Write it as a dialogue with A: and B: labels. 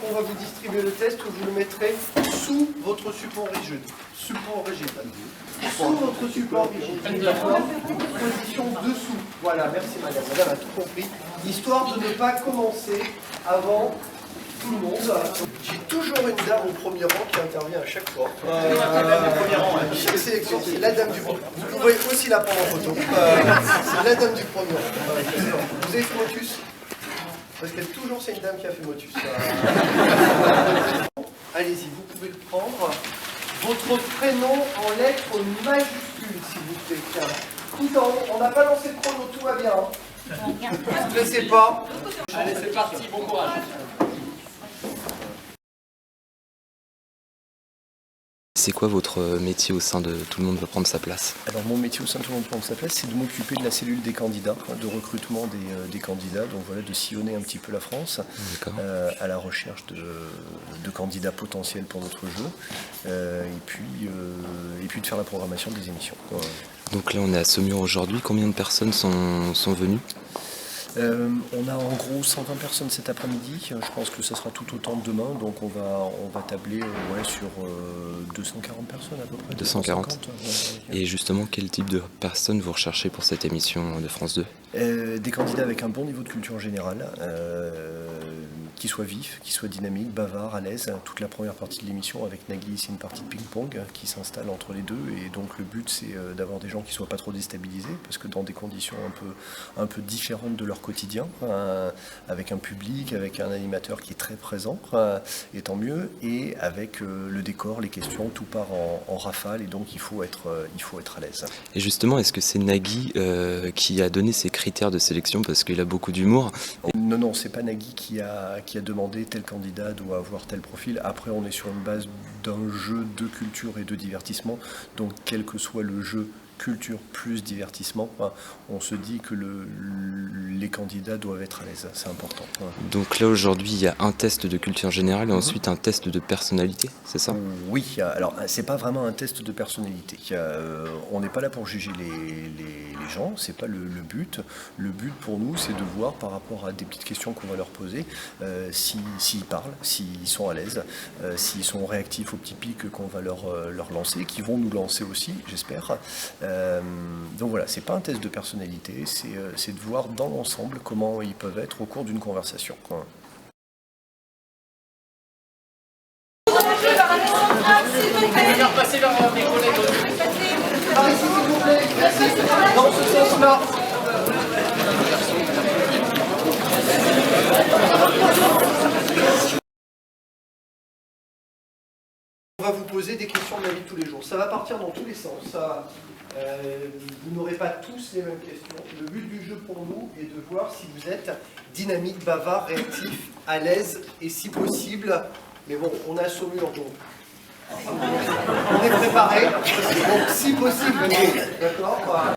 A: qu'on va vous distribuer le test, vous le mettrez sous votre support rigide. Sous votre support rigide. D'accord. Position dessous. Voilà, merci madame. Madame a tout compris. Histoire de ne pas commencer avant tout le monde. J'ai toujours une dame au premier rang qui intervient à chaque fois. Chaque sélection, c'est la dame du premier rang. Vous pouvez aussi la prendre en photo. C'est la dame du premier rang. Vous avez fait motus? Parce que toujours c'est une dame qui a fait motus. Allez-y, vous pouvez le prendre. Votre prénom en lettres majuscules, s'il vous plaît. Tiens. Tout en haut, on n'a pas lancé le chrono, tout va bien. Ne stressez pas.
B: Allez, c'est parti, bon courage.
C: C'est quoi votre métier au sein de Tout le monde va prendre sa place?
D: Alors mon métier au sein de Tout le monde va prendre sa place, c'est de m'occuper de la cellule des candidats, de recrutement des candidats, donc voilà, de sillonner un petit peu la France à la recherche de candidats potentiels pour notre jeu, et puis de faire la programmation des émissions.
C: Donc là on est à Saumur aujourd'hui, combien de personnes sont venues?
D: On a en gros 120 personnes cet après-midi, je pense que ça sera tout autant demain, donc on va tabler sur 240 personnes à peu près.
C: 240. Et justement, quel type de personnes vous recherchez pour cette émission de France 2?
D: Des candidats avec un bon niveau de culture générale, qui soient vifs, qui soient dynamiques, bavards, à l'aise. Toute la première partie de l'émission avec Nagui, c'est une partie de ping-pong qui s'installe entre les deux, et donc le but c'est d'avoir des gens qui ne soient pas trop déstabilisés, parce que dans des conditions un peu différentes de leur quotidien, avec un public, avec un animateur qui est très présent, et tant mieux, et avec le décor, les questions, tout part en rafale, et donc il faut être à l'aise.
C: Et justement, est-ce que c'est Nagui qui a donné ces critères de sélection, parce qu'il a beaucoup d'humour?
D: Non, c'est pas Nagui qui a demandé tel candidat doit avoir tel profil. Après, on est sur une base d'un jeu de culture et de divertissement, donc quel que soit le jeu, culture plus divertissement, on se dit que les candidats doivent être à l'aise, c'est important.
C: Donc là aujourd'hui il y a un test de culture générale et ensuite un test de personnalité, c'est ça?
D: Oui, alors c'est pas vraiment un test de personnalité. On n'est pas là pour juger les gens, c'est pas le but. Le but pour nous c'est de voir par rapport à des petites questions qu'on va leur poser, s'ils parlent, s'ils sont à l'aise, s'ils sont réactifs aux petits pics qu'on va leur lancer, qui vont nous lancer aussi, j'espère. Donc voilà, c'est pas un test de personnalité, c'est de voir dans l'ensemble comment ils peuvent être au cours d'une conversation.
B: Passer vers mes collègues.
A: Par ici, s'il vous plaît. Dans ce sens-là. On va vous poser des questions de la vie de tous les jours. Ça va partir dans tous les sens. Vous n'aurez pas tous les mêmes questions. Le but du jeu pour nous est de voir si vous êtes dynamique, bavard, réactif, à l'aise et si possible. Mais bon, on a Saumur, donc on est préparé. Donc si possible, d'accord.